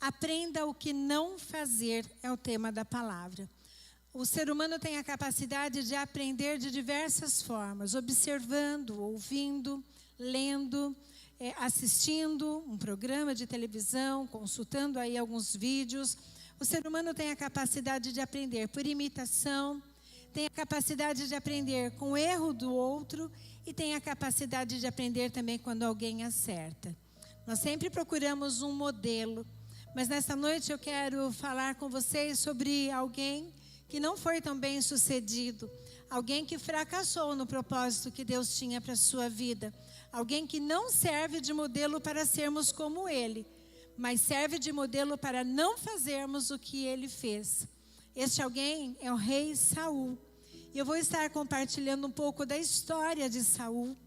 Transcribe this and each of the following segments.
Aprenda o que não fazer, é o tema da palavra. O ser humano tem a capacidade de aprender de diversas formas, observando, ouvindo, lendo, assistindo um programa de televisão, consultando aí alguns vídeos. O ser humano tem a capacidade de aprender por imitação, tem a capacidade de aprender com o erro do outro e tem a capacidade de aprender também quando alguém acerta. Nós sempre procuramos um modelo, mas nessa noite eu quero falar com vocês sobre alguém que não foi tão bem sucedido, alguém que fracassou no propósito que Deus tinha para a sua vida, alguém que não serve de modelo para sermos como ele, mas serve de modelo para não fazermos o que ele fez. Este alguém é o rei Saul. E eu vou estar compartilhando um pouco da história de Saul,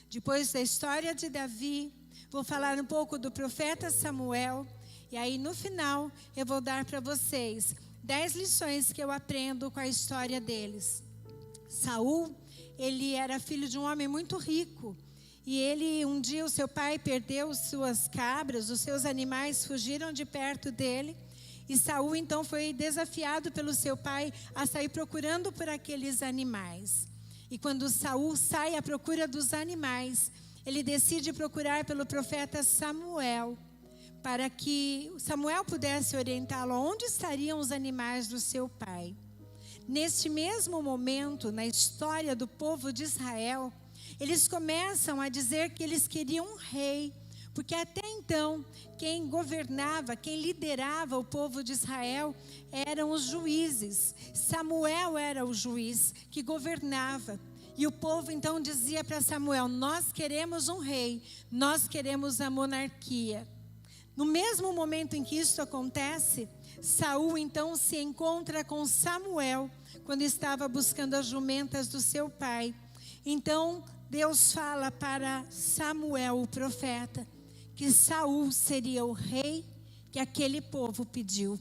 depois da história de Davi, vou falar um pouco do profeta Samuel, e aí no final eu vou dar para vocês 10 lições que eu aprendo com a história deles. Saul, ele era filho de um homem muito rico. E um dia o seu pai perdeu suas cabras, os seus animais fugiram de perto dele. E Saul então foi desafiado pelo seu pai a sair procurando por aqueles animais. E quando Saul sai à procura dos animais, ele decide procurar pelo profeta Samuel, para que Samuel pudesse orientá-lo onde estariam os animais do seu pai. Neste mesmo momento, na história do povo de Israel, eles começam a dizer que eles queriam um rei, porque até então, quem governava, quem liderava o povo de Israel eram os juízes. Samuel era o juiz que governava. E o povo então dizia para Samuel: nós queremos um rei, nós queremos a monarquia. No mesmo momento em que isso acontece, Saul então se encontra com Samuel, quando estava buscando as jumentas do seu pai. Então Deus fala para Samuel, o profeta, que Saul seria o rei que aquele povo pediu.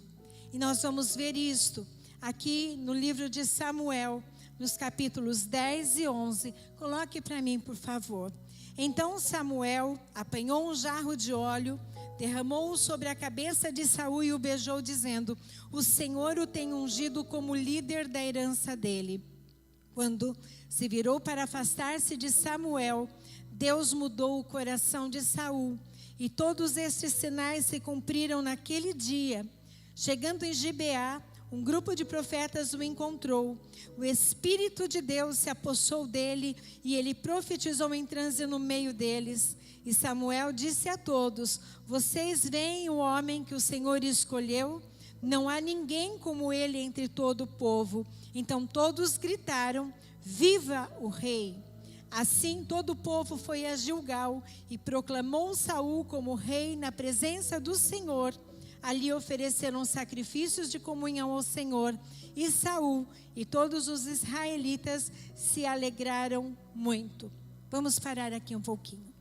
E nós vamos ver isto aqui no livro de Samuel, nos capítulos 10 e 11. Coloque para mim, por favor. Então Samuel apanhou um jarro de óleo, derramou-o sobre a cabeça de Saul e o beijou, dizendo: o Senhor o tem ungido como líder da herança dele. Quando se virou para afastar-se de Samuel, Deus mudou o coração de Saul. E todos estes sinais se cumpriram naquele dia. Chegando em Gibeá, um grupo de profetas o encontrou. O Espírito de Deus se apossou dele e ele profetizou em transe no meio deles. E Samuel disse a todos: vocês veem o homem que o Senhor escolheu? Não há ninguém como ele entre todo o povo. Então todos gritaram: viva o rei! Assim todo o povo foi a Gilgal e proclamou Saul como rei na presença do Senhor. Ali ofereceram sacrifícios de comunhão ao Senhor. E Saul e todos os israelitas se alegraram muito. Vamos parar aqui um pouquinho.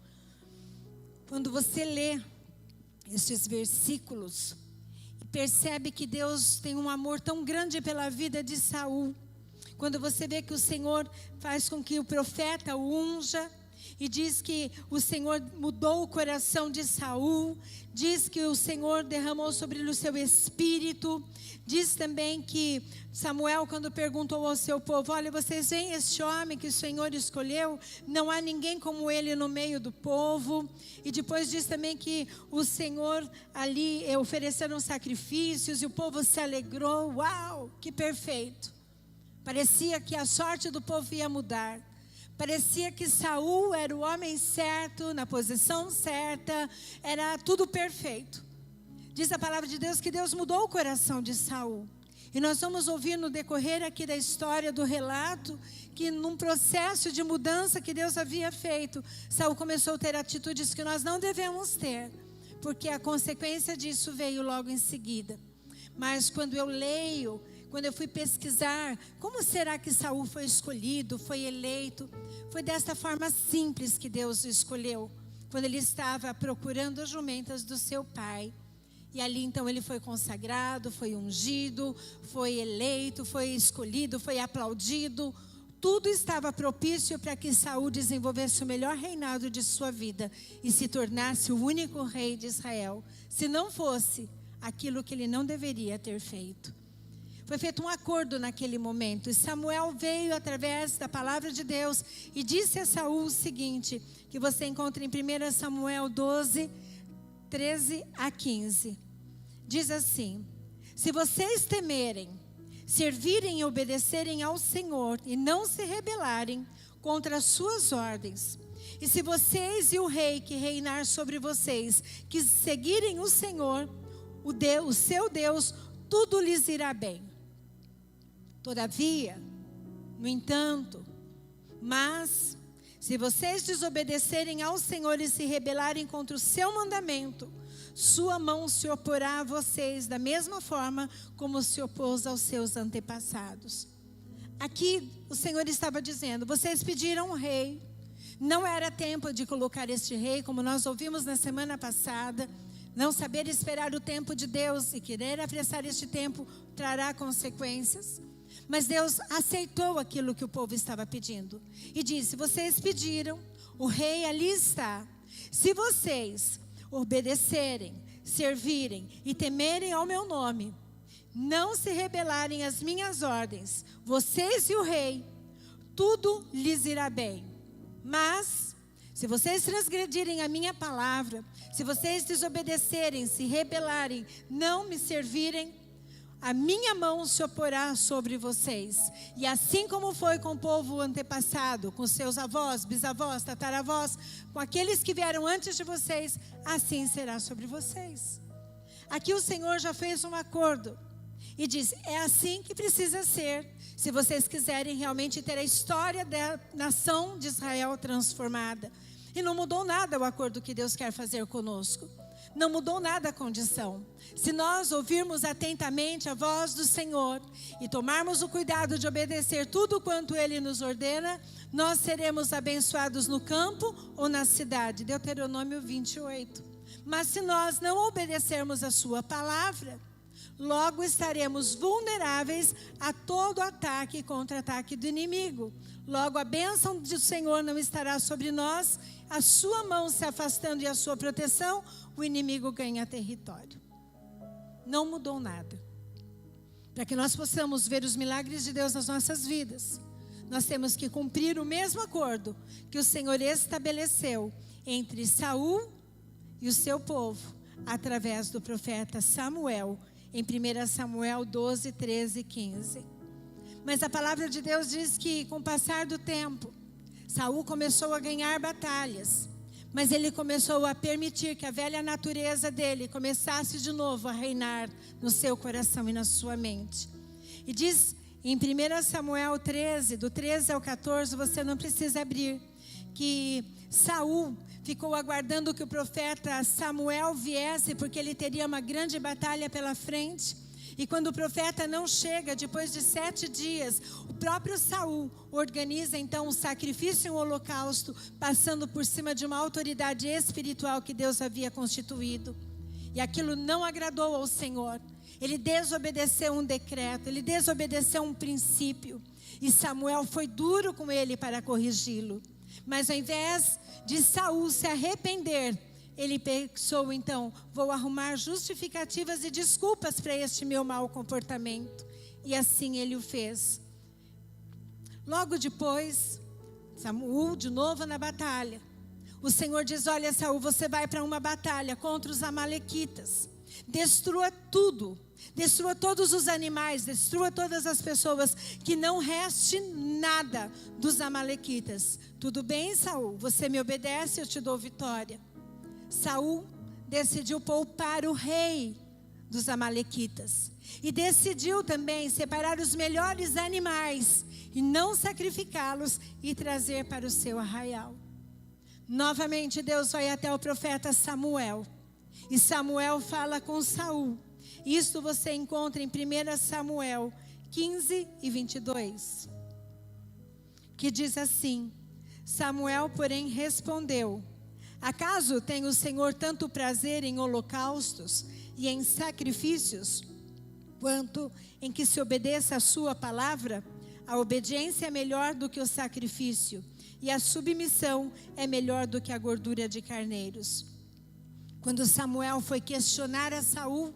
Quando você lê estes versículos e percebe que Deus tem um amor tão grande pela vida de Saul, quando você vê que o Senhor faz com que o profeta o unja, e diz que o Senhor mudou o coração de Saul, diz que o Senhor derramou sobre ele o seu espírito, diz também que Samuel, quando perguntou ao seu povo: olha, vocês veem este homem que o Senhor escolheu? Não há ninguém como ele no meio do povo. E depois diz também que o Senhor ali ofereceram sacrifícios e o povo se alegrou. Uau, que perfeito! Parecia que a sorte do povo ia mudar. Parecia que Saul era o homem certo, na posição certa, era tudo perfeito. Diz a palavra de Deus que Deus mudou o coração de Saul. E nós vamos ouvir no decorrer aqui da história, do relato, que num processo de mudança que Deus havia feito, Saul começou a ter atitudes que nós não devemos ter, porque a consequência disso veio logo em seguida. Mas quando eu leio, quando eu fui pesquisar, como será que Saul foi escolhido, foi eleito? Foi desta forma simples que Deus o escolheu, quando ele estava procurando as jumentas do seu pai. E ali então ele foi consagrado, foi ungido, foi eleito, foi escolhido, foi aplaudido. Tudo estava propício para que Saul desenvolvesse o melhor reinado de sua vida e se tornasse o único rei de Israel. Se não fosse, aquilo que ele não deveria ter feito. Foi feito um acordo naquele momento, e Samuel veio através da palavra de Deus e disse a Saul o seguinte, que você encontra em 1 Samuel 12, 13 a 15. Diz assim: se vocês temerem, servirem e obedecerem ao Senhor e não se rebelarem contra as suas ordens, e se vocês e o rei que reinar sobre vocês, que seguirem o Senhor, o seu Deus, tudo lhes irá bem. Todavia, no entanto, mas se vocês desobedecerem ao Senhor e se rebelarem contra o seu mandamento, sua mão se oporá a vocês da mesma forma como se opôs aos seus antepassados. Aqui o Senhor estava dizendo: vocês pediram um rei, não era tempo de colocar este rei, como nós ouvimos na semana passada. Não saber esperar o tempo de Deus e querer apressar este tempo trará consequências. Mas Deus aceitou aquilo que o povo estava pedindo e disse: vocês pediram, o rei ali está. Se vocês obedecerem, servirem e temerem ao meu nome, não se rebelarem às minhas ordens, vocês e o rei, tudo lhes irá bem. Mas se vocês transgredirem a minha palavra, se vocês desobedecerem, se rebelarem, não me servirem, a minha mão se oporá sobre vocês. E assim como foi com o povo antepassado, com seus avós, bisavós, tataravós, com aqueles que vieram antes de vocês, assim será sobre vocês. Aqui o Senhor já fez um acordo e diz: é assim que precisa ser, se vocês quiserem realmente ter a história da nação de Israel transformada. E não mudou nada o acordo que Deus quer fazer conosco. Não mudou nada a condição. Se nós ouvirmos atentamente a voz do Senhor e tomarmos o cuidado de obedecer tudo quanto Ele nos ordena, nós seremos abençoados no campo ou na cidade. Deuteronômio 28. Mas se nós não obedecermos a sua palavra, logo estaremos vulneráveis a todo ataque e contra-ataque do inimigo. Logo a bênção do Senhor não estará sobre nós, a sua mão se afastando e a sua proteção, o inimigo ganha território. Não mudou nada. Para que nós possamos ver os milagres de Deus nas nossas vidas, nós temos que cumprir o mesmo acordo que o Senhor estabeleceu entre Saul e o seu povo, através do profeta Samuel, em 1 Samuel 12, 13 e 15. Mas a palavra de Deus diz que, com o passar do tempo, Saul começou a ganhar batalhas, mas ele começou a permitir que a velha natureza dele começasse de novo a reinar no seu coração e na sua mente. E diz em 1 Samuel 13, do 13 ao 14, você não precisa abrir, que Saul ficou aguardando que o profeta Samuel viesse, porque ele teria uma grande batalha pela frente. E quando o profeta não chega, depois de 7 dias, o próprio Saul organiza então um sacrifício e um holocausto, passando por cima de uma autoridade espiritual que Deus havia constituído. E aquilo não agradou ao Senhor. Ele desobedeceu um decreto, ele desobedeceu um princípio. E Samuel foi duro com ele para corrigi-lo. Mas ao invés de Saul se arrepender, ele pensou então: vou arrumar justificativas e desculpas para este meu mau comportamento. E assim ele o fez. Logo depois, Saul de novo na batalha. O Senhor diz: olha, Saul, você vai para uma batalha contra os amalequitas. Destrua tudo. Destrua todos os animais, destrua todas as pessoas, que não reste nada dos amalequitas. Tudo bem, Saul? Você me obedece, eu te dou vitória. Saul decidiu poupar o rei dos amalequitas. E decidiu também separar os melhores animais e não sacrificá-los e trazer para o seu arraial. Novamente Deus vai até o profeta Samuel. E Samuel fala com Saul. Isto você encontra em 1 Samuel 15 e 22. Que diz assim: Samuel, porém, respondeu: acaso tem o Senhor tanto prazer em holocaustos e em sacrifícios, quanto em que se obedeça a sua palavra? A obediência é melhor do que o sacrifício, e a submissão é melhor do que a gordura de carneiros. Quando Samuel foi questionar a Saul,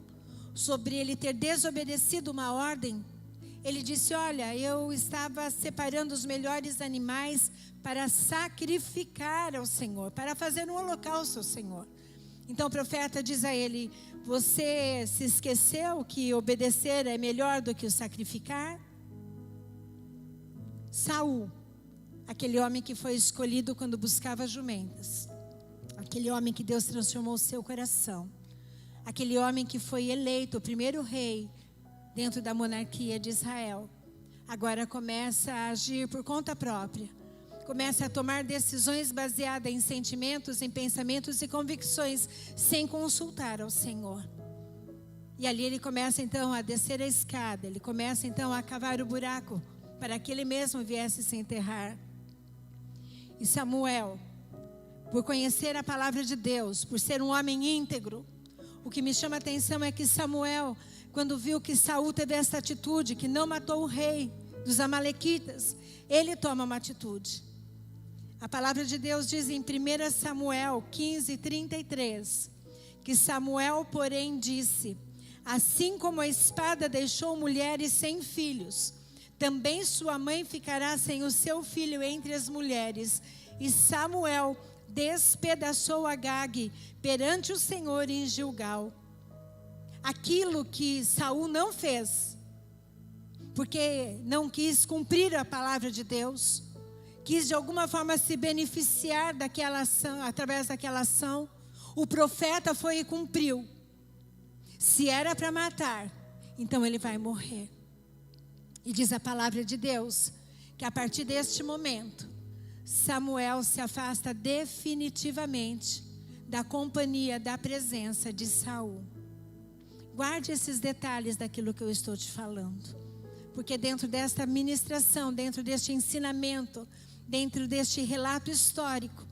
sobre ele ter desobedecido uma ordem, ele disse: olha, eu estava separando os melhores animais para sacrificar ao Senhor, para fazer um holocausto ao Senhor. Então o profeta diz a ele: você se esqueceu que obedecer é melhor do que o sacrificar? Saul, aquele homem que foi escolhido quando buscava jumentas, aquele homem que Deus transformou o seu coração, aquele homem que foi eleito o primeiro rei dentro da monarquia de Israel, agora começa a agir por conta própria, começa a tomar decisões baseadas em sentimentos, em pensamentos e convicções, sem consultar ao Senhor. E ali ele começa então a descer a escada, ele começa então a cavar o buraco para que ele mesmo viesse se enterrar. E Samuel, por conhecer a palavra de Deus, por ser um homem íntegro, o que me chama a atenção é que Samuel, quando viu que Saul teve essa atitude, que não matou o rei dos amalequitas, ele toma uma atitude. A palavra de Deus diz em 1 Samuel 15:33, que Samuel, porém, disse: assim como a espada deixou mulheres sem filhos, também sua mãe ficará sem o seu filho entre as mulheres. E Samuel despedaçou Agag perante o Senhor em Gilgal. Aquilo que Saul não fez, porque não quis cumprir a palavra de Deus, quis de alguma forma se beneficiar daquela ação, através daquela ação, o profeta foi e cumpriu. Se era para matar, então ele vai morrer. E diz a palavra de Deus que a partir deste momento, Samuel se afasta definitivamente da companhia, da presença de Saul. Guarde esses detalhes daquilo que eu estou te falando, porque dentro desta ministração, dentro deste ensinamento, dentro deste relato histórico,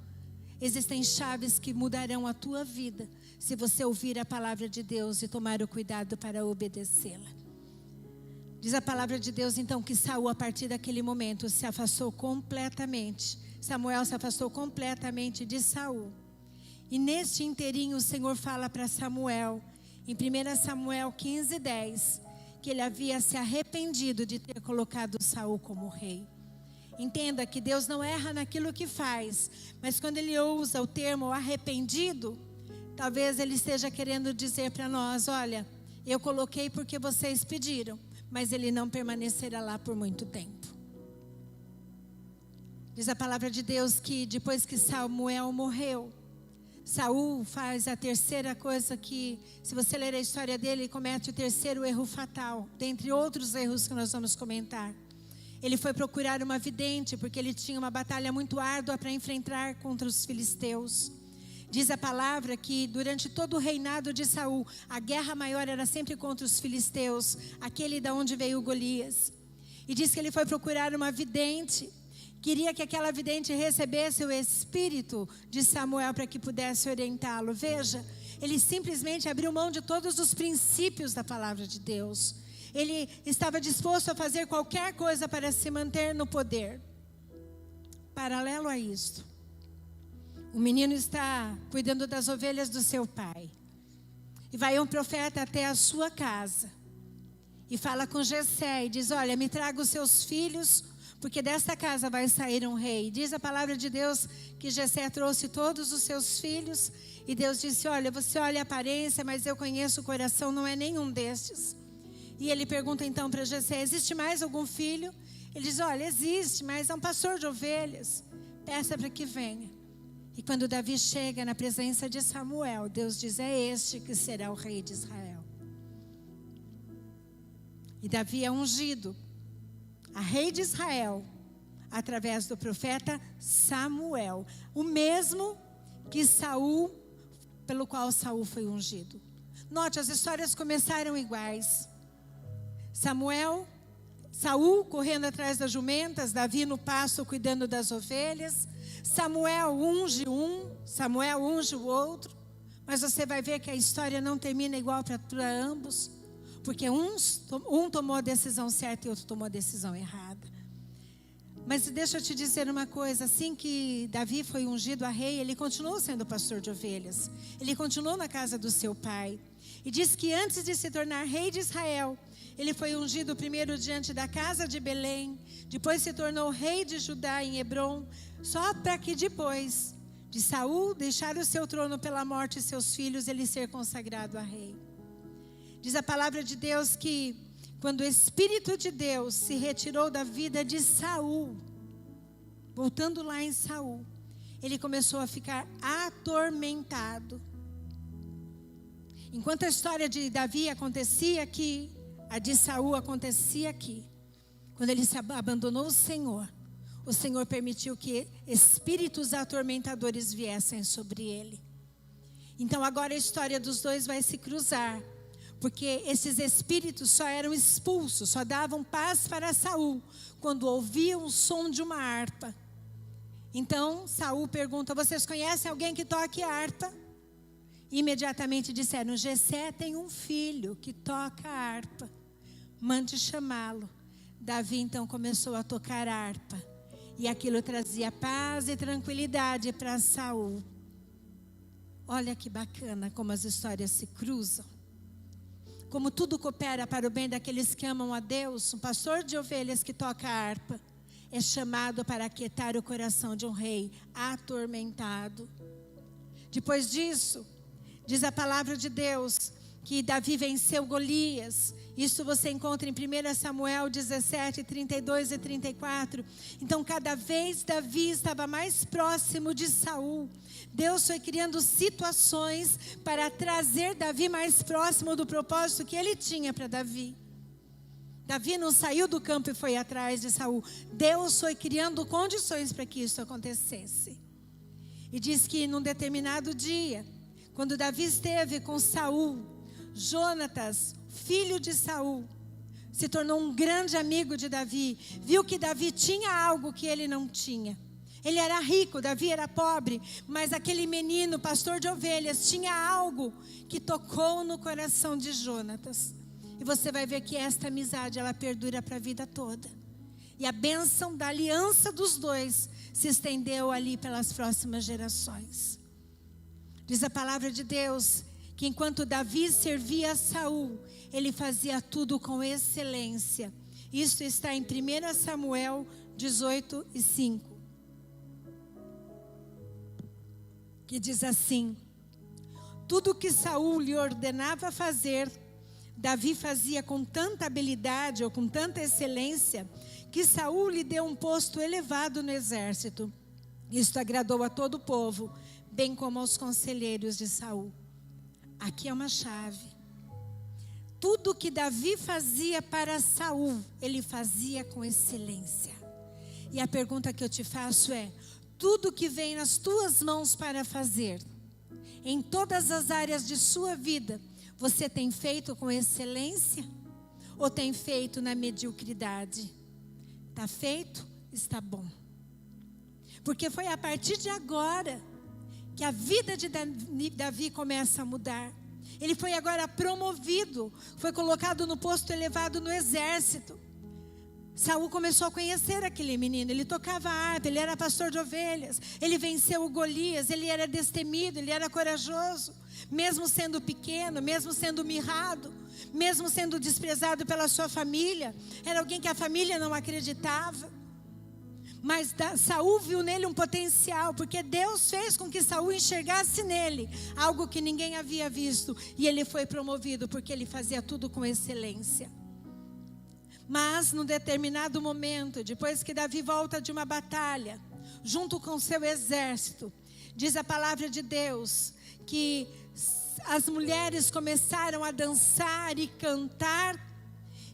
existem chaves que mudarão a tua vida, se você ouvir a palavra de Deus e tomar o cuidado para obedecê-la. Diz a palavra de Deus então que Saul, a partir daquele momento, se afastou completamente. Samuel se afastou completamente de Saul. E neste inteirinho o Senhor fala para Samuel, em 1 Samuel 15:10, que ele havia se arrependido de ter colocado Saul como rei. Entenda que Deus não erra naquilo que faz, mas quando ele usa o termo arrependido, talvez ele esteja querendo dizer para nós: olha, eu coloquei porque vocês pediram, mas ele não permanecerá lá por muito tempo. Diz a palavra de Deus que depois que Samuel morreu, Saul faz a terceira coisa que, se você ler a história dele, comete o terceiro erro fatal, dentre outros erros que nós vamos comentar. Ele foi procurar uma vidente, porque ele tinha uma batalha muito árdua para enfrentar contra os filisteus. Diz a palavra que durante todo o reinado de Saul, a guerra maior era sempre contra os filisteus, aquele da onde veio Golias. E diz que ele foi procurar uma vidente, queria que aquela vidente recebesse o espírito de Samuel para que pudesse orientá-lo. Veja, ele simplesmente abriu mão de todos os princípios da palavra de Deus. Ele estava disposto a fazer qualquer coisa para se manter no poder. Paralelo a isto, o menino está cuidando das ovelhas do seu pai. E vai um profeta até a sua casa. E fala com Jessé e diz: olha, me traga os seus filhos, porque desta casa vai sair um rei. Diz a palavra de Deus que Jessé trouxe todos os seus filhos. E Deus disse: olha, você olha a aparência, mas eu conheço o coração, não é nenhum destes. E ele pergunta então para Jessé: existe mais algum filho? Ele diz: olha, existe, mas é um pastor de ovelhas. Peça para que venha. E quando Davi chega na presença de Samuel, Deus diz: é este que será o rei de Israel. E Davi é ungido a rei de Israel através do profeta Samuel, o mesmo que Saul, pelo qual Saul foi ungido. Note, as histórias começaram iguais. Saul correndo atrás das jumentas, Davi no pasto cuidando das ovelhas. Samuel unge um, Samuel unge o outro. Mas você vai ver que a história não termina igual para ambos, porque um tomou a decisão certa e outro tomou a decisão errada. Mas deixa eu te dizer uma coisa: assim que Davi foi ungido a rei, ele continuou sendo pastor de ovelhas. Ele continuou na casa do seu pai. E diz que antes de se tornar rei de Israel, ele foi ungido primeiro diante da casa de Belém, depois se tornou rei de Judá em Hebrom, só para que depois de Saul deixar o seu trono pela morte de seus filhos, ele ser consagrado a rei. Diz a palavra de Deus que quando o Espírito de Deus se retirou da vida de Saul, voltando lá em Saul, ele começou a ficar atormentado. Enquanto a história de Davi acontecia aqui, a de Saul acontecia aqui. Quando ele se abandonou o Senhor permitiu que espíritos atormentadores viessem sobre ele. Então agora a história dos dois vai se cruzar, porque esses espíritos só eram expulsos, só davam paz para Saul quando ouviam o som de uma harpa. Então Saul pergunta: vocês conhecem alguém que toque harpa? Imediatamente disseram: Jessé tem um filho que toca harpa, mande chamá-lo. Davi então começou a tocar harpa, e aquilo trazia paz e tranquilidade para Saul. Olha que bacana como as histórias se cruzam, como tudo coopera para o bem daqueles que amam a Deus. Um pastor de ovelhas que toca harpa é chamado para aquietar o coração de um rei atormentado. Depois disso, diz a palavra de Deus que Davi venceu Golias. Isso você encontra em 1 Samuel 17, 32 e 34. Então cada vez Davi estava mais próximo de Saul. Deus foi criando situações para trazer Davi mais próximo do propósito que ele tinha para Davi. Davi não saiu do campo e foi atrás de Saul. Deus foi criando condições para que isso acontecesse. E diz que num determinado dia, quando Davi esteve com Saul, Jonatas, filho de Saul, se tornou um grande amigo de Davi. Viu que Davi tinha algo que ele não tinha. Ele era rico, Davi era pobre, mas aquele menino, pastor de ovelhas, tinha algo que tocou no coração de Jonatas. E você vai ver que esta amizade, ela perdura para a vida toda. E a bênção da aliança dos dois se estendeu ali pelas próximas gerações. Diz a palavra de Deus que enquanto Davi servia a Saul, ele fazia tudo com excelência. Isso está em 1 Samuel 18 e 5. Que diz assim: tudo que Saul lhe ordenava fazer, Davi fazia com tanta habilidade ou com tanta excelência, que Saul lhe deu um posto elevado no exército. Isto agradou a todo o povo, bem como aos conselheiros de Saul. Aqui é uma chave. Tudo que Davi fazia para Saul, ele fazia com excelência. E a pergunta que eu te faço é: tudo que vem nas tuas mãos para fazer, em todas as áreas de sua vida, você tem feito com excelência? Ou tem feito na mediocridade? Está feito? Está bom. Porque foi a partir de agora que a vida de Davi começa a mudar. Ele foi agora promovido, foi colocado no posto elevado no exército. Saul começou a conhecer aquele menino. Ele tocava harpa, ele era pastor de ovelhas, ele venceu o Golias, ele era destemido, ele era corajoso, mesmo sendo pequeno, mesmo sendo mirrado, mesmo sendo desprezado pela sua família. Era alguém que a família não acreditava. Mas Saul viu nele um potencial, porque Deus fez com que Saul enxergasse nele algo que ninguém havia visto. E ele foi promovido porque ele fazia tudo com excelência. Mas num determinado momento, depois que Davi volta de uma batalha, junto com seu exército, diz a palavra de Deus que as mulheres começaram a dançar e cantar.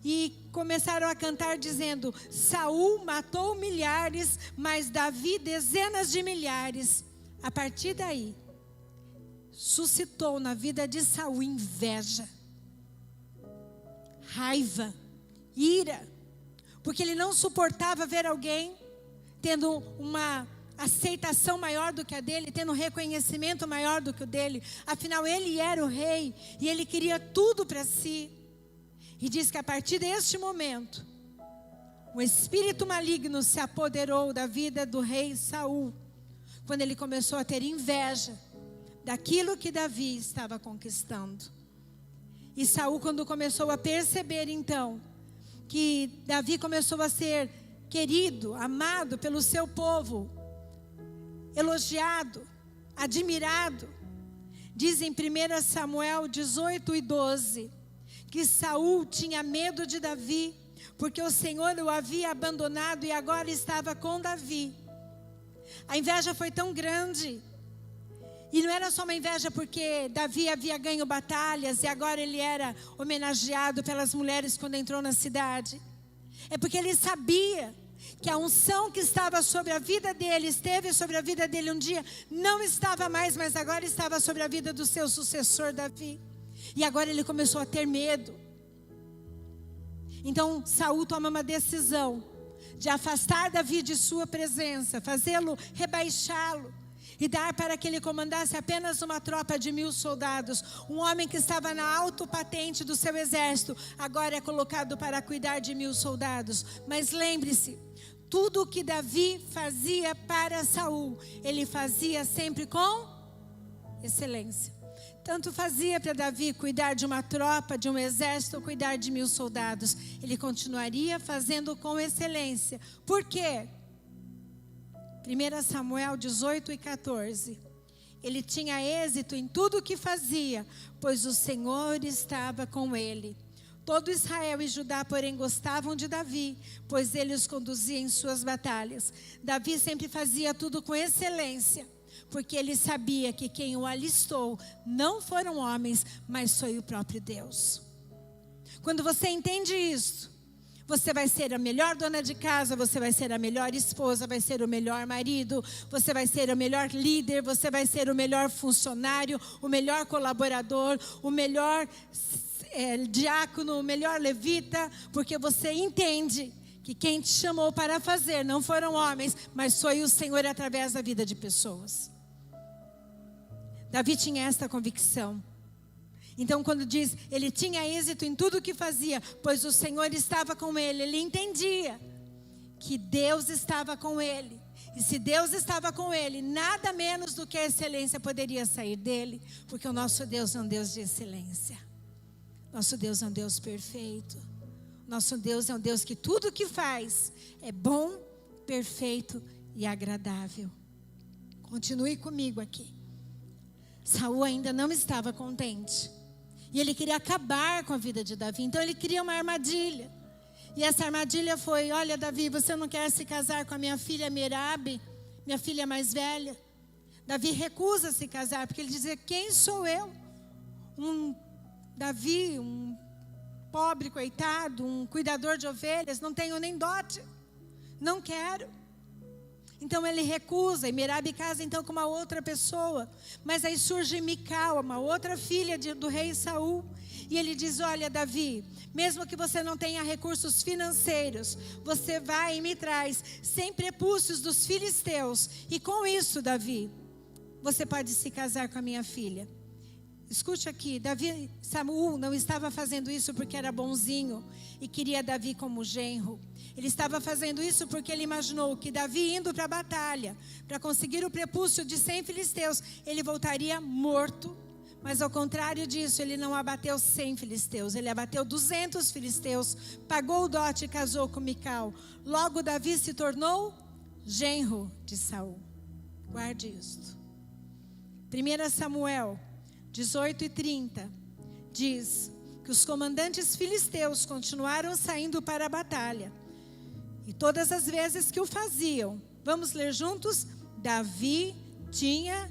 E começaram a cantar dizendo: Saul matou milhares, mas Davi dezenas de milhares. A partir daí, suscitou na vida de Saul inveja, raiva, ira, porque ele não suportava ver alguém tendo uma aceitação maior do que a dele, tendo um reconhecimento maior do que o dele. Afinal, ele era o rei e ele queria tudo para si. E diz que a partir deste momento, o espírito maligno se apoderou da vida do rei Saul, quando ele começou a ter inveja daquilo que Davi estava conquistando. E Saul, quando começou a perceber então que Davi começou a ser querido, amado pelo seu povo, elogiado, admirado, diz em 1 Samuel 18:12, que Saul tinha medo de Davi, porque o Senhor o havia abandonado e agora estava com Davi. A inveja foi tão grande. E não era só uma inveja porque Davi havia ganho batalhas e agora ele era homenageado pelas mulheres quando entrou na cidade. É porque ele sabia que a unção que estava sobre a vida dele, esteve sobre a vida dele um dia, não estava mais, mas agora estava sobre a vida do seu sucessor Davi. E agora ele começou a ter medo. Então Saul toma uma decisão de afastar Davi de sua presença, fazê-lo rebaixá-lo e dar para que ele comandasse apenas uma tropa de 1000 soldados. Um homem que estava na alta patente do seu exército, agora é colocado para cuidar de 1000 soldados. Mas lembre-se, tudo o que Davi fazia para Saul, ele fazia sempre com excelência. Tanto fazia para Davi cuidar de uma tropa, de um exército, ou cuidar de 1000 soldados. Ele continuaria fazendo com excelência. Por quê? 1 Samuel 18:14. Ele tinha êxito em tudo o que fazia, pois o Senhor estava com ele. Todo Israel e Judá, porém, gostavam de Davi, pois ele os conduzia em suas batalhas. Davi sempre fazia tudo com excelência, porque ele sabia que quem o alistou não foram homens, mas foi o próprio Deus. Quando você entende isso, você vai ser a melhor dona de casa, você vai ser a melhor esposa, vai ser o melhor marido, você vai ser o melhor líder, você vai ser o melhor funcionário, o melhor colaborador, o melhor diácono, o melhor levita, porque você entende que quem te chamou para fazer não foram homens, mas foi o Senhor através da vida de pessoas. Davi tinha esta convicção. Então quando diz, ele tinha êxito em tudo o que fazia, pois o Senhor estava com ele. Ele entendia que Deus estava com ele. E se Deus estava com ele, nada menos do que a excelência poderia sair dele. Porque o nosso Deus é um Deus de excelência. Nosso Deus é um Deus perfeito. Nosso Deus é um Deus que tudo o que faz é bom, perfeito e agradável. Continue comigo aqui. Saul ainda não estava contente. E ele queria acabar com a vida de Davi. Então ele cria uma armadilha. E essa armadilha foi: olha, Davi, você não quer se casar com a minha filha Merabe, minha filha mais velha? Davi recusa se casar, porque ele dizia: quem sou eu? Davi, um pobre coitado, um cuidador de ovelhas, não tenho nem dote. Não quero. Então ele recusa, e Merabe casa então com uma outra pessoa. Mas aí surge Mical, uma outra filha do rei Saul. E ele diz: olha, Davi, mesmo que você não tenha recursos financeiros, você vai e me traz 100 prepúcios dos filisteus. E com isso, Davi, você pode se casar com a minha filha. Escute aqui, Saul não estava fazendo isso porque era bonzinho e queria Davi como genro. Ele estava fazendo isso porque ele imaginou que Davi indo para a batalha, para conseguir o prepúcio de 100 filisteus, ele voltaria morto. Mas ao contrário disso, ele não abateu 100 filisteus, ele abateu 200 filisteus, pagou o dote e casou com Mical. Logo Davi se tornou genro de Saul. Guarde isto. 1 Samuel 18:30 diz que os comandantes filisteus continuaram saindo para a batalha. E todas as vezes que o faziam, vamos ler juntos? Davi tinha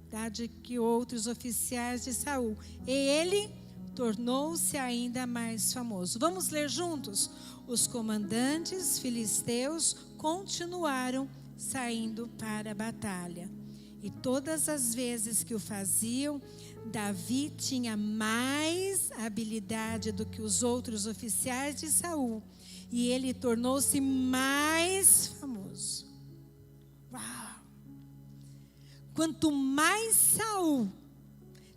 idade que outros oficiais de Saul, e ele tornou-se ainda mais famoso. Vamos ler juntos? Os comandantes filisteus continuaram saindo para a batalha. E todas as vezes que o faziam, Davi tinha mais habilidade do que os outros oficiais de Saul. E ele tornou-se mais famoso. Uau! Quanto mais Saul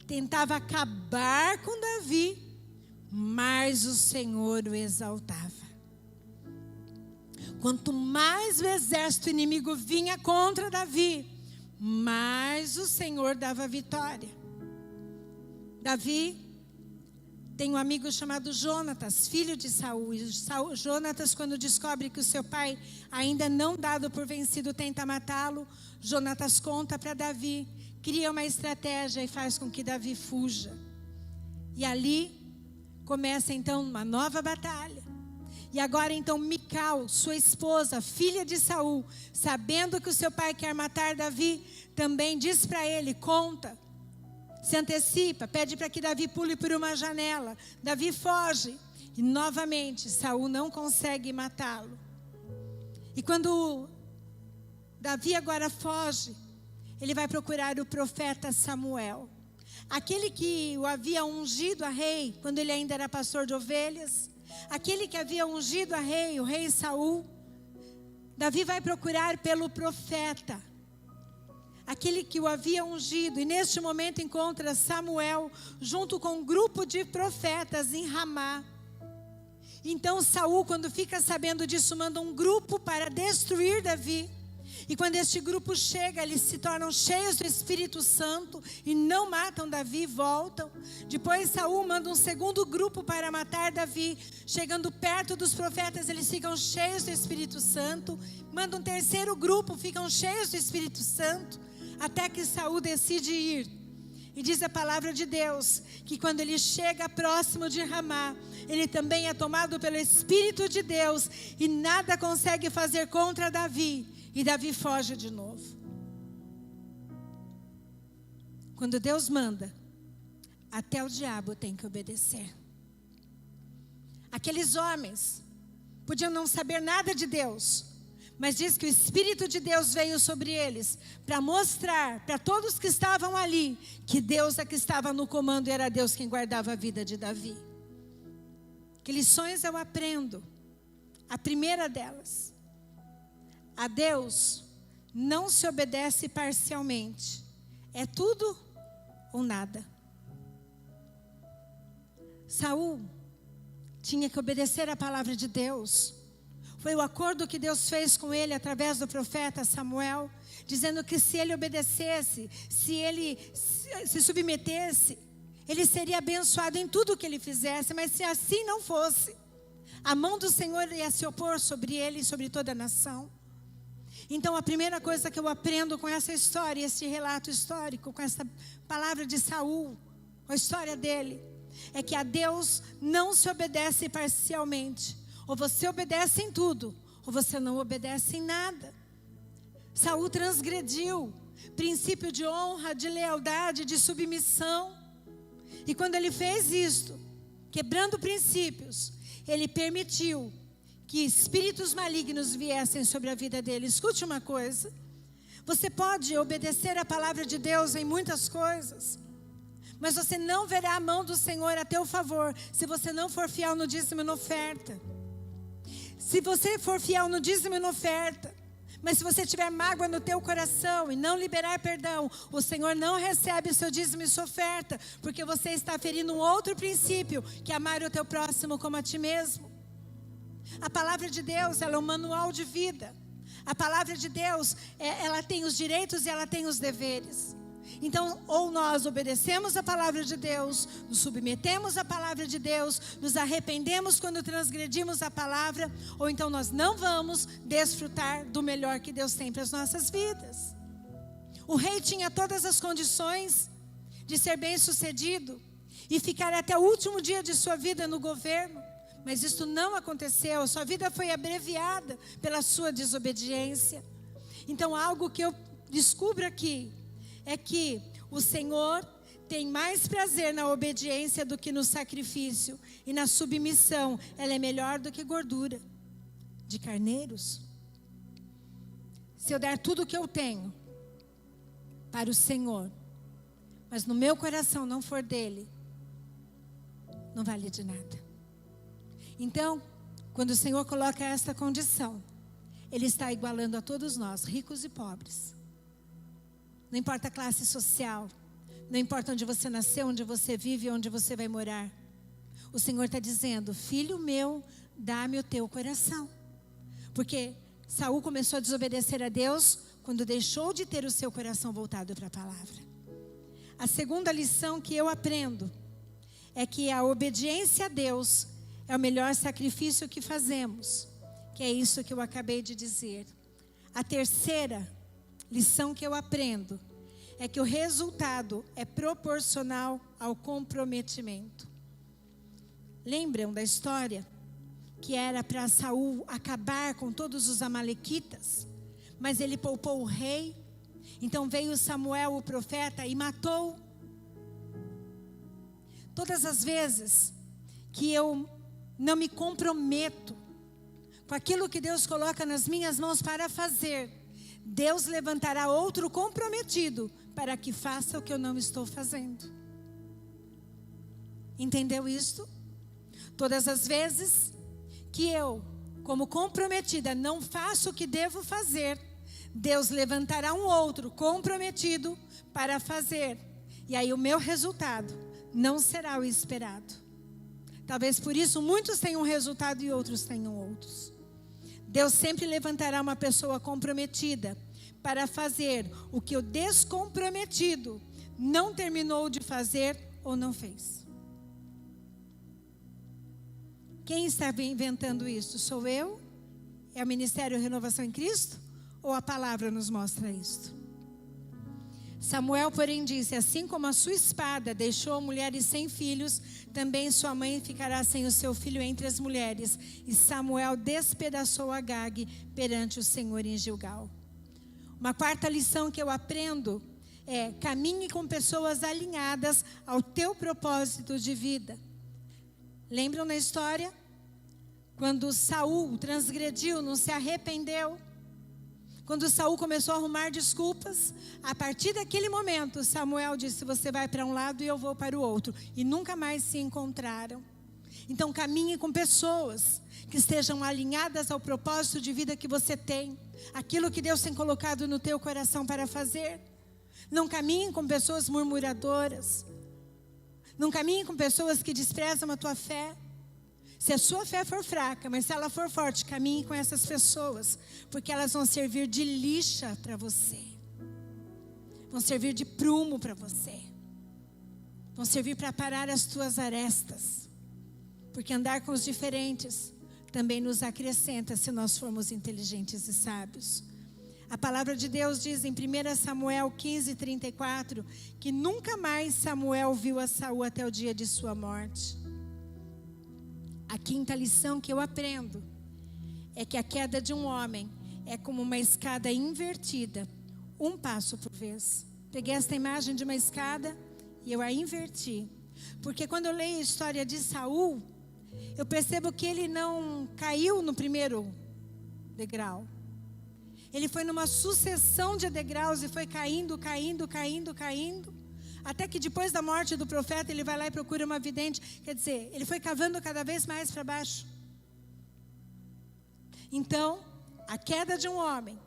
tentava acabar com Davi, mais o Senhor o exaltava. Quanto mais o exército inimigo vinha contra Davi, mais o Senhor dava vitória. Davi tem um amigo chamado Jonatas, filho de Saul. E Jonatas, quando descobre que o seu pai, ainda não dado por vencido, tenta matá-lo, Jonatas conta para Davi, cria uma estratégia e faz com que Davi fuja. E ali começa então uma nova batalha. E agora então Mical, sua esposa, filha de Saul, sabendo que o seu pai quer matar Davi, também diz para ele, conta, se antecipa, pede para que Davi pule por uma janela. Davi foge e novamente Saul não consegue matá-lo. E quando Davi agora foge, ele vai procurar o profeta Samuel, aquele que o havia ungido a rei quando ele ainda era pastor de ovelhas, aquele que havia ungido a rei, o rei Saul. Davi vai procurar pelo profeta, aquele que o havia ungido, e neste momento encontra Samuel junto com um grupo de profetas em Ramá. Então Saul, quando fica sabendo disso, manda um grupo para destruir Davi. E quando este grupo chega, eles se tornam cheios do Espírito Santo e não matam Davi, voltam. Depois Saul manda um segundo grupo para matar Davi. Chegando perto dos profetas, eles ficam cheios do Espírito Santo. Manda um terceiro grupo, ficam cheios do Espírito Santo, até que Saul decide ir. E diz a palavra de Deus que quando ele chega próximo de Ramá, ele também é tomado pelo Espírito de Deus e nada consegue fazer contra Davi. E Davi foge de novo. Quando Deus manda, até o diabo tem que obedecer. Aqueles homens podiam não saber nada de Deus, mas diz que o Espírito de Deus veio sobre eles para mostrar para todos que estavam ali que Deus é que estava no comando e era Deus quem guardava a vida de Davi. Que lições eu aprendo? A primeira delas: a Deus não se obedece parcialmente. É tudo ou nada. Saul tinha que obedecer a palavra de Deus. Foi o acordo que Deus fez com ele através do profeta Samuel, dizendo que se ele obedecesse, se ele se submetesse, ele seria abençoado em tudo que ele fizesse. Mas se assim não fosse, a mão do Senhor ia se opor sobre ele e sobre toda a nação. Então a primeira coisa que eu aprendo com essa história, esse relato histórico, com essa palavra de Saul, a história dele, é que a Deus não se obedece parcialmente. Ou você obedece em tudo, ou você não obedece em nada. Saul transgrediu princípio de honra, de lealdade, de submissão. E quando ele fez isto, quebrando princípios, ele permitiu que espíritos malignos viessem sobre a vida dele. Escute uma coisa: você pode obedecer a palavra de Deus em muitas coisas, mas você não verá a mão do Senhor a teu favor se você não for fiel no dízimo e na oferta. Se você for fiel no dízimo e na oferta, mas se você tiver mágoa no teu coração e não liberar perdão, o Senhor não recebe o seu dízimo e sua oferta, porque você está ferindo um outro princípio, que é amar o teu próximo como a ti mesmo. A palavra de Deus, ela é um manual de vida. A palavra de Deus, ela tem os direitos e ela tem os deveres. Então, ou nós obedecemos a palavra de Deus, nos submetemos à palavra de Deus, nos arrependemos quando transgredimos a palavra, ou então nós não vamos desfrutar do melhor que Deus tem para as nossas vidas. O rei tinha todas as condições de ser bem-sucedido e ficar até o último dia de sua vida no governo, mas isso não aconteceu. Sua vida foi abreviada pela sua desobediência. Então, algo que eu descubro aqui é que o Senhor tem mais prazer na obediência do que no sacrifício. E na submissão, ela é melhor do que gordura de carneiros. Se eu der tudo o que eu tenho para o Senhor, mas no meu coração não for dele, não vale de nada. Então, quando o Senhor coloca esta condição, Ele está igualando a todos nós, ricos e pobres. Não importa a classe social, não importa onde você nasceu, onde você vive, onde você vai morar. O Senhor está dizendo: filho meu, dá-me o teu coração. Porque Saul começou a desobedecer a Deus quando deixou de ter o seu coração voltado para a palavra. A segunda lição que eu aprendo é que a obediência a Deus é o melhor sacrifício que fazemos, que é isso que eu acabei de dizer. A terceira lição que eu aprendo é que o resultado é proporcional ao comprometimento. Lembram da história? Que era para Saul acabar com todos os amalequitas, mas ele poupou o rei. Então veio Samuel, o profeta, e matou. Todas as vezes que eu não me comprometo com aquilo que Deus coloca nas minhas mãos para fazer, Deus levantará outro comprometido para que faça o que eu não estou fazendo. Entendeu isto? Todas as vezes que eu, como comprometida, não faço o que devo fazer, Deus levantará um outro comprometido para fazer. E aí o meu resultado não será o esperado. Talvez por isso muitos tenham um resultado e outros tenham outros. Deus sempre levantará uma pessoa comprometida para fazer o que o descomprometido não terminou de fazer ou não fez. Quem está inventando isso? Sou eu? É o Ministério Renovação em Cristo? Ou a palavra nos mostra isto? Samuel, porém, disse: assim como a sua espada deixou mulheres sem filhos, também sua mãe ficará sem o seu filho entre as mulheres. E Samuel despedaçou Agag perante o Senhor em Gilgal. Uma quarta lição que eu aprendo é: caminhe com pessoas alinhadas ao teu propósito de vida. Lembram na história? Quando Saul transgrediu, não se arrependeu. Quando Saul começou a arrumar desculpas, a partir daquele momento, Samuel disse: você vai para um lado e eu vou para o outro. E nunca mais se encontraram. Então caminhe com pessoas que estejam alinhadas ao propósito de vida que você tem. Aquilo que Deus tem colocado no teu coração para fazer. Não caminhe com pessoas murmuradoras. Não caminhe com pessoas que desprezam a tua fé. Se a sua fé for fraca, mas se ela for forte, caminhe com essas pessoas, porque elas vão servir de lixa para você. Vão servir de prumo para você. Vão servir para parar as tuas arestas. Porque andar com os diferentes também nos acrescenta se nós formos inteligentes e sábios. A palavra de Deus diz em 1 Samuel 15:34 que nunca mais Samuel viu a Saul até o dia de sua morte. A quinta lição que eu aprendo é que a queda de um homem é como uma escada invertida, um passo por vez. Peguei esta imagem de uma escada e eu a inverti. Porque quando eu leio a história de Saul, eu percebo que ele não caiu no primeiro degrau. Ele foi numa sucessão de degraus e foi caindo, até que depois da morte do profeta, ele vai lá e procura uma vidente. Quer dizer, ele foi cavando cada vez mais para baixo. Então, a queda de um homem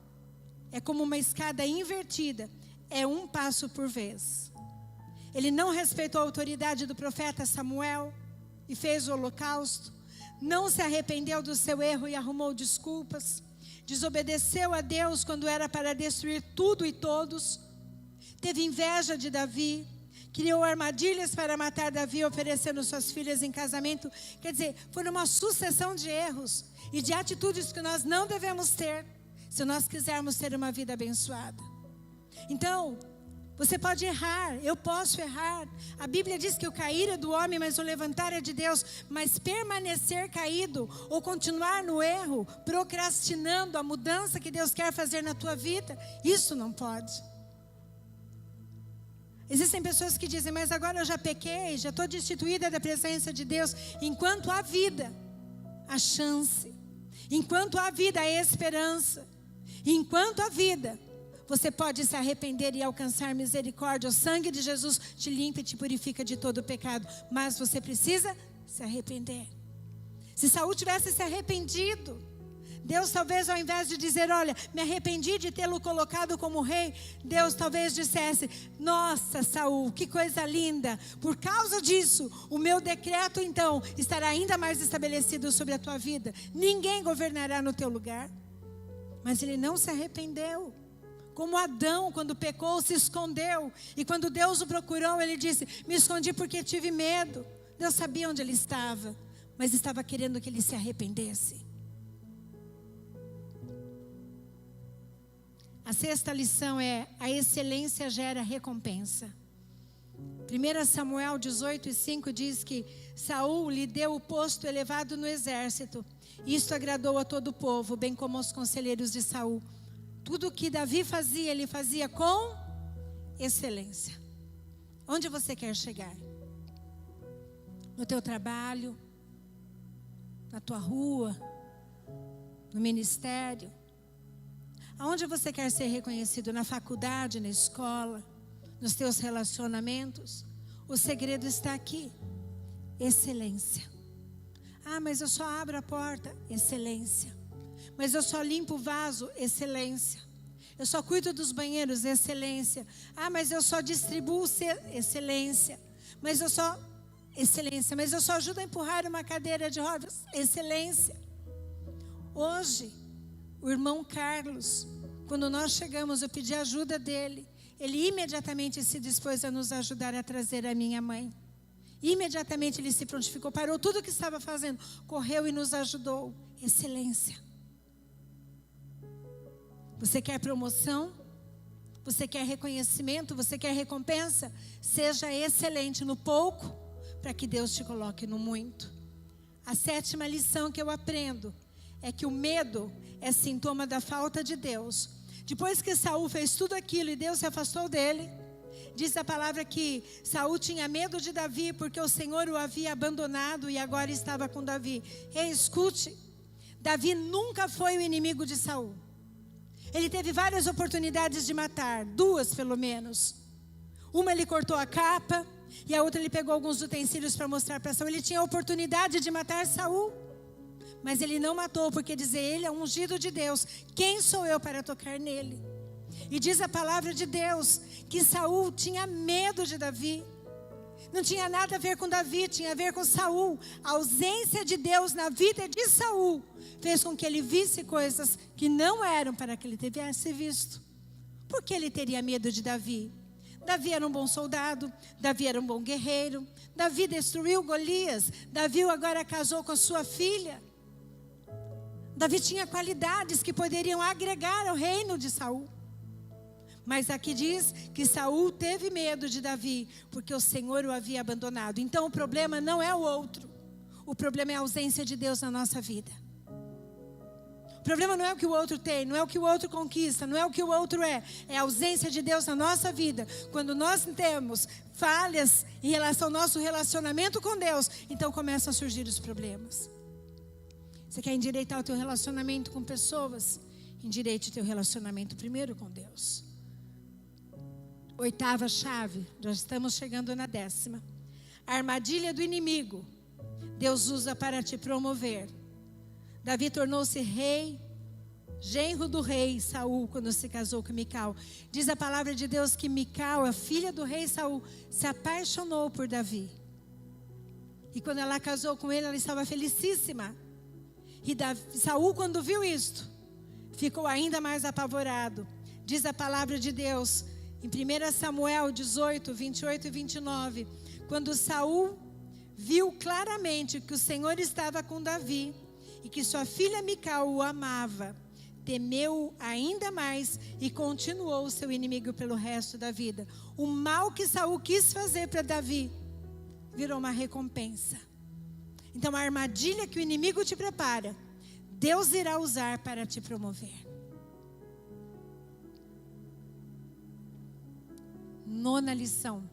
é como uma escada invertida, é um passo por vez. Ele não respeitou a autoridade do profeta Samuel e fez o holocausto. Não se arrependeu do seu erro e arrumou desculpas. Desobedeceu a Deus quando era para destruir tudo e todos. Teve inveja de Davi. Criou armadilhas para matar Davi, oferecendo suas filhas em casamento. Quer dizer, foi uma sucessão de erros e de atitudes que nós não devemos ter, se nós quisermos ter uma vida abençoada. Então, você pode errar, eu posso errar. A Bíblia diz que o cair é do homem, mas o levantar é de Deus. Mas permanecer caído ou continuar no erro, procrastinando a mudança que Deus quer fazer na tua vida, isso não pode. Existem pessoas que dizem: mas agora eu já pequei, já estou destituída da presença de Deus. Enquanto há vida, há chance. Enquanto há vida, há esperança. Enquanto há vida, você pode se arrepender e alcançar misericórdia. O sangue de Jesus te limpa e te purifica de todo o pecado. Mas você precisa se arrepender. Se Saul tivesse se arrependido, Deus talvez, ao invés de dizer: olha, me arrependi de tê-lo colocado como rei, Deus talvez dissesse: nossa, Saul, que coisa linda. Por causa disso, o meu decreto então estará ainda mais estabelecido sobre a tua vida. Ninguém governará no teu lugar. Mas ele não se arrependeu. Como Adão, quando pecou, se escondeu. E quando Deus o procurou, ele disse: me escondi porque tive medo. Deus sabia onde ele estava, mas estava querendo que ele se arrependesse. A sexta lição é: a excelência gera recompensa. 1 Samuel 18:5 diz que Saul lhe deu o posto elevado no exército. Isto agradou a todo o povo, bem como aos conselheiros de Saul. Tudo o que Davi fazia, ele fazia com excelência. Onde você quer chegar? No teu trabalho, na tua rua, no ministério? Aonde você quer ser reconhecido? Na faculdade, na escola, nos teus relacionamentos? O segredo está aqui: excelência. Ah, mas eu só abro a porta. Excelência. Mas eu só limpo o vaso. Excelência. Eu só cuido dos banheiros. Excelência. Ah, mas eu só distribuo. Excelência. Mas eu só... Excelência. Mas eu só ajudo a empurrar uma cadeira de rodas. Excelência. Hoje, o irmão Carlos, quando nós chegamos, eu pedi ajuda dele. Ele imediatamente se dispôs a nos ajudar a trazer a minha mãe. Imediatamente ele se prontificou, parou tudo o que estava fazendo, correu e nos ajudou. Excelência. Você quer promoção? Você quer reconhecimento? Você quer recompensa? Seja excelente no pouco, para que Deus te coloque no muito. A sétima lição que eu aprendo é que o medo é sintoma da falta de Deus. Depois que Saul fez tudo aquilo e Deus se afastou dele, diz a palavra que Saul tinha medo de Davi, porque o Senhor o havia abandonado e agora estava com Davi. Ei, escute, Davi nunca foi o inimigo de Saul. Ele teve várias oportunidades de matar, 2 pelo menos. Uma ele cortou a capa e a outra ele pegou alguns utensílios para mostrar para Saul. Ele tinha a oportunidade de matar Saul, mas ele não matou, porque dizer ele é um ungido de Deus. Quem sou eu para tocar nele? E diz a palavra de Deus que Saul tinha medo de Davi. Não tinha nada a ver com Davi, tinha a ver com Saul. A ausência de Deus na vida de Saul fez com que ele visse coisas que não eram para que ele tivesse visto. Por que ele teria medo de Davi? Davi era um bom soldado, Davi era um bom guerreiro, Davi destruiu Golias, Davi agora casou com a sua filha. Davi tinha qualidades que poderiam agregar ao reino de Saul. Mas aqui diz que Saul teve medo de Davi, porque o Senhor o havia abandonado. Então o problema não é o outro. O problema é a ausência de Deus na nossa vida. O problema não é o que o outro tem, não é o que o outro conquista, não é o que o outro é. É a ausência de Deus na nossa vida. Quando nós temos falhas em relação ao nosso relacionamento com Deus, então começam a surgir os problemas. Você quer endireitar o teu relacionamento com pessoas? Endireite o teu relacionamento primeiro com Deus. 8ª chave, já estamos chegando na 10ª. A armadilha do inimigo, Deus usa para te promover. Davi tornou-se rei, genro do rei Saul, quando se casou com Mical. Diz a palavra de Deus que Mical, a filha do rei Saul, se apaixonou por Davi. E quando ela casou com ele, ela estava felicíssima. E Saul, quando viu isto, ficou ainda mais apavorado. Diz a palavra de Deus em 1 Samuel 18, 28 e 29, quando Saul viu claramente que o Senhor estava com Davi e que sua filha Mical o amava, temeu ainda mais e continuou o seu inimigo pelo resto da vida. O mal que Saul quis fazer para Davi virou uma recompensa. Então a armadilha que o inimigo te prepara, Deus irá usar para te promover. 9ª lição.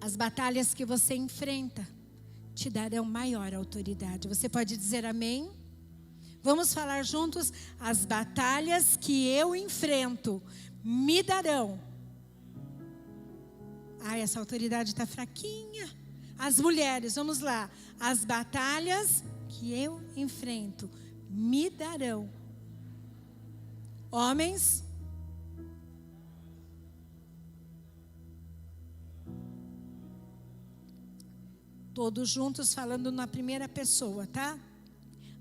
As batalhas que você enfrenta te darão maior autoridade. Você pode dizer amém? Vamos falar juntos? As batalhas que eu enfrento me darão. Ai, essa autoridade está fraquinha. As mulheres, vamos lá. As batalhas que eu enfrento me darão. Homens, todos juntos falando na primeira pessoa, tá?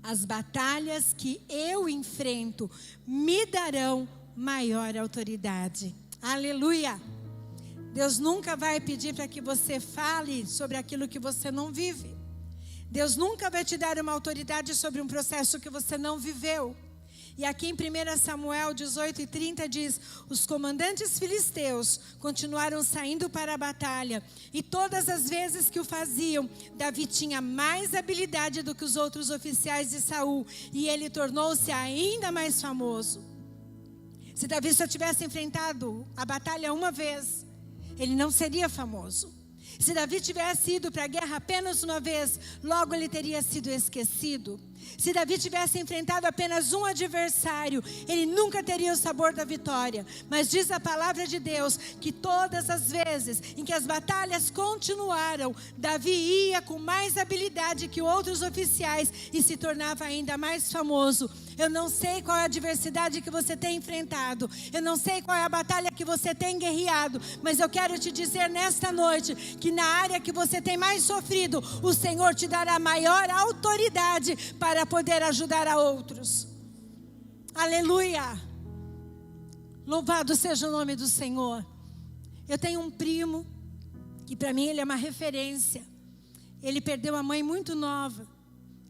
As batalhas que eu enfrento me darão maior autoridade. Aleluia! Deus nunca vai pedir para que você fale sobre aquilo que você não vive. Deus nunca vai te dar uma autoridade sobre um processo que você não viveu. E aqui em 1 Samuel 18:30 diz: os comandantes filisteus continuaram saindo para a batalha, e todas as vezes que o faziam, Davi tinha mais habilidade do que os outros oficiais de Saul, e ele tornou-se ainda mais famoso. Se Davi só tivesse enfrentado a batalha uma vez, ele não seria famoso. Se Davi tivesse ido para a guerra apenas uma vez, logo ele teria sido esquecido. Se Davi tivesse enfrentado apenas um adversário, ele nunca teria o sabor da vitória. Mas diz a palavra de Deus que todas as vezes em que as batalhas continuaram, Davi ia com mais habilidade que outros oficiais e se tornava ainda mais famoso. Eu não sei qual é a adversidade que você tem enfrentado, eu não sei qual é a batalha que você tem guerreado, mas eu quero te dizer nesta noite que na área que você tem mais sofrido, o Senhor te dará maior autoridade para poder ajudar a outros. Aleluia! Louvado seja o nome do Senhor. Eu tenho um primo que para mim ele é uma referência. Ele perdeu a mãe muito nova,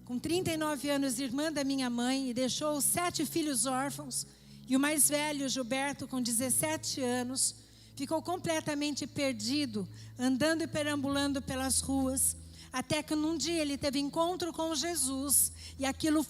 com 39 anos, irmã da minha mãe, e deixou 7 filhos órfãos. E o mais velho, Gilberto, com 17 anos, ficou completamente perdido, andando e perambulando pelas ruas, até que num dia ele teve encontro com Jesus, e aquilo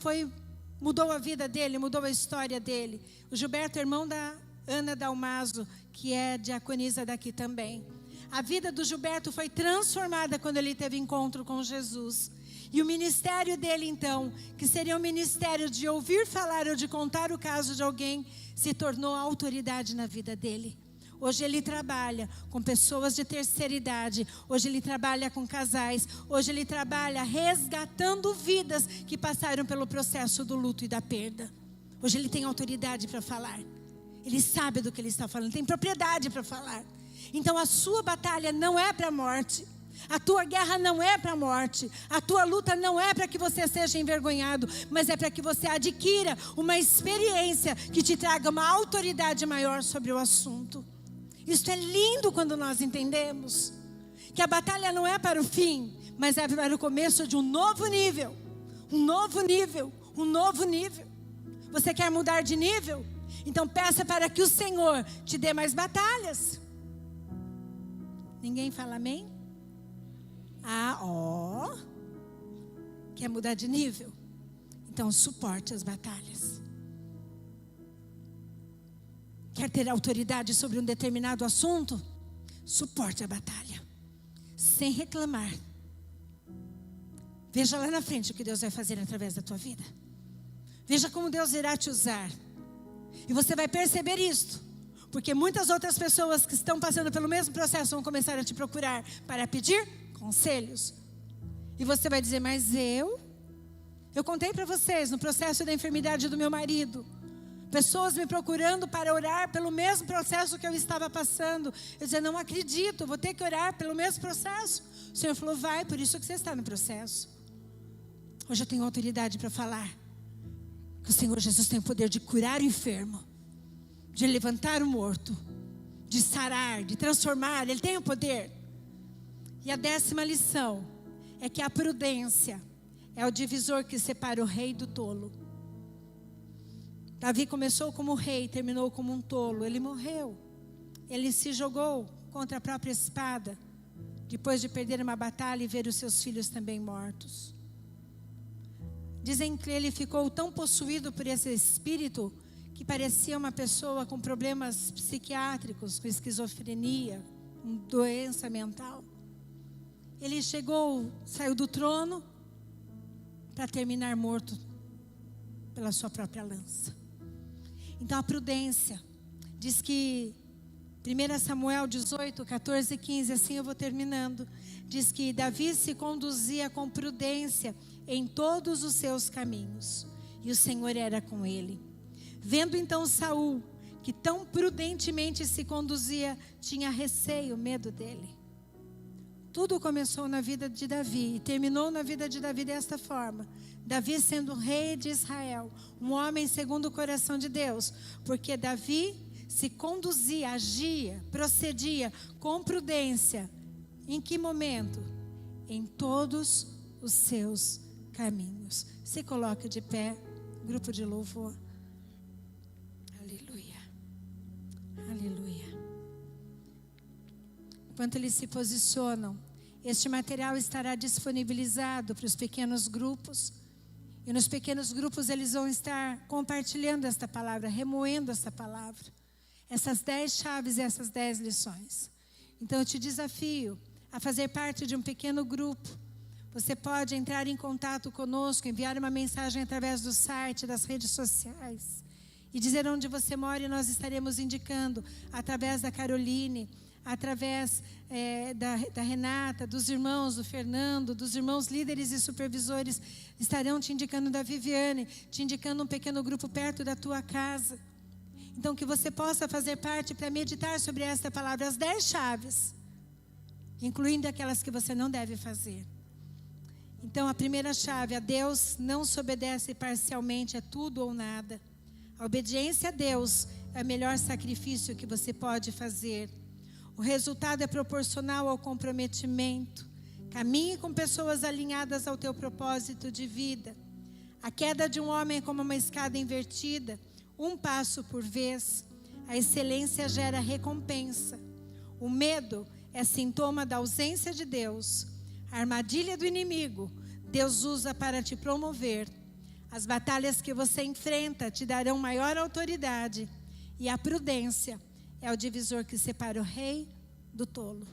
mudou a vida dele, mudou a história dele. O Gilberto é irmão da Ana Dalmaso, que é diaconisa daqui também. A vida do Gilberto foi transformada quando ele teve encontro com Jesus. E o ministério dele, então, que seria um ministério de ouvir falar ou de contar o caso de alguém, se tornou autoridade na vida dele. Hoje ele trabalha com pessoas de terceira idade, hoje ele trabalha com casais, hoje ele trabalha resgatando vidas que passaram pelo processo do luto e da perda. Hoje ele tem autoridade para falar, ele sabe do que ele está falando, tem propriedade para falar. Então a sua batalha não é para a morte. A tua guerra não é para a morte, a tua luta não é para que você seja envergonhado, mas é para que você adquira uma experiência que te traga uma autoridade maior sobre o assunto. Isso é lindo quando nós entendemos que a batalha não é para o fim, mas é para o começo de um novo nível, um novo nível, um novo nível. Você quer mudar de nível? Então peça para que o Senhor te dê mais batalhas. Ninguém fala amém? Quer mudar de nível? Então suporte as batalhas. Quer ter autoridade sobre um determinado assunto? Suporte a batalha, sem reclamar. Veja lá na frente o que Deus vai fazer através da tua vida. Veja como Deus irá te usar. E você vai perceber isto, porque muitas outras pessoas que estão passando pelo mesmo processo vão começar a te procurar para pedir conselhos. E você vai dizer, mas eu contei para vocês no processo da enfermidade do meu marido, pessoas me procurando para orar pelo mesmo processo que eu estava passando. Eu dizia, não acredito, vou ter que orar pelo mesmo processo. O Senhor falou, vai, por isso que você está no processo. Hoje eu tenho autoridade para falar que o Senhor Jesus tem o poder de curar o enfermo, de levantar o morto, de sarar, de transformar. Ele tem o poder. E a 10ª lição é que a prudência é o divisor que separa o rei do tolo. Davi começou como rei, terminou como um tolo. Ele morreu. Ele se jogou contra a própria espada, depois de perder uma batalha e ver os seus filhos também mortos. Dizem que ele ficou tão possuído por esse espírito que parecia uma pessoa com problemas psiquiátricos, com esquizofrenia, com doença mental. Ele saiu do trono para terminar morto pela sua própria lança. Então a prudência, diz que 1 Samuel 18, 14 e 15, assim eu vou terminando, diz que Davi se conduzia com prudência em todos os seus caminhos, e o Senhor era com ele. Vendo então Saul, que tão prudentemente se conduzia, tinha receio, medo dele. Tudo começou na vida de Davi e terminou na vida de Davi desta forma. Davi sendo rei de Israel, um homem segundo o coração de Deus, porque Davi se conduzia, agia, procedia com prudência. Em que momento? Em todos os seus caminhos. Se coloca de pé, grupo de louvor. Aleluia. Aleluia. Enquanto eles se posicionam, este material estará disponibilizado para os pequenos grupos. E nos pequenos grupos eles vão estar compartilhando esta palavra, remoendo esta palavra. Essas 10 chaves e essas 10 lições. Então eu te desafio a fazer parte de um pequeno grupo. Você pode entrar em contato conosco, enviar uma mensagem através do site, das redes sociais. E dizer onde você mora e nós estaremos indicando, através da Caroline, através da Renata, dos irmãos, do Fernando, dos irmãos líderes e supervisores, estarão te indicando, da Viviane, te indicando um pequeno grupo perto da tua casa. Então que você possa fazer parte para meditar sobre esta palavra, as 10 chaves, incluindo aquelas que você não deve fazer. Então a primeira chave: a Deus não se obedece parcialmente, é tudo ou nada. A obediência a Deus é o melhor sacrifício que você pode fazer. O resultado é proporcional ao comprometimento. Caminhe com pessoas alinhadas ao teu propósito de vida. A queda de um homem é como uma escada invertida, um passo por vez. A excelência gera recompensa. O medo é sintoma da ausência de Deus. A armadilha do inimigo, Deus usa para te promover. As batalhas que você enfrenta te darão maior autoridade. E a prudência é o divisor que separa o rei do tolo.